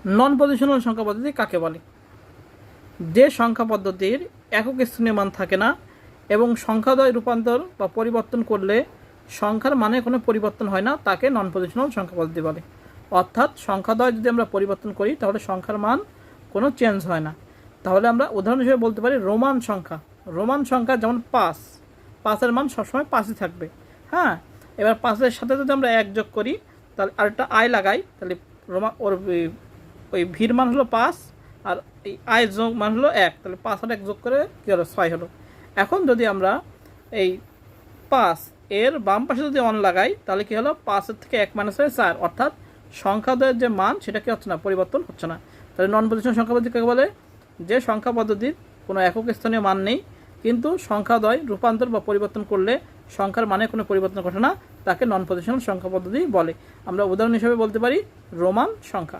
নন positional সংখ্যা পদ্ধতি কাকে বলে? যে সংখ্যা পদ্ধতির একক স্থানীয় মান থাকে না এবং সংখ্যাদ্বয় রূপান্তর বা পরিবর্তন করলে সংখ্যার মানে কোনো পরিবর্তন হয় না, তাকে নন পজিশনাল সংখ্যা পদ্ধতি বলে। অর্থাৎ সংখ্যাদ্বয় যদি আমরা পরিবর্তন করি তাহলে সংখ্যার মান কোনো চেঞ্জ হয় না। তাহলে আমরা উদাহরণ হিসেবে বলতে পারি রোমান সংখ্যা। রোমান সংখ্যা যেমন 5, 5-এর মান সবসময় 5ই থাকবে। হ্যাঁ, এবার 5-এর সাথে যদি আমরা 1 যোগ করি, তাহলে আরেকটা আই লাগাই, তাহলে ওই ভির মান হলো 5 আর এই আই যোগ মান হলো 1, তাহলে 5 আর 1 যোগ করে কী হলো 6 হলো। এখন যদি আমরা এই 5 এর বাম পাশে যদি 1 লাগাই তাহলে কী হলো, 5-এর থেকে 1 মাইনাস হয়ে 4, অর্থাৎ সংখ্যাদ্বয়ের যে মান সেটা কি হচ্ছে না, পরিবর্তন হচ্ছে না। তাহলে নন পজিশনাল সংখ্যা পদ্ধতি কাকে বলে? যে সংখ্যা পদ্ধতির কোনো একক স্থানীয় মান নেই কিন্তু সংখ্যাদ্বয় রূপান্তর বা পরিবর্তন করলে সংখ্যার মানে কোনো পরিবর্তন ঘটে না, তাকে নন পজিশনাল সংখ্যা পদ্ধতি বলে। আমরা উদাহরণ হিসেবে বলতে পারি রোমান সংখ্যা।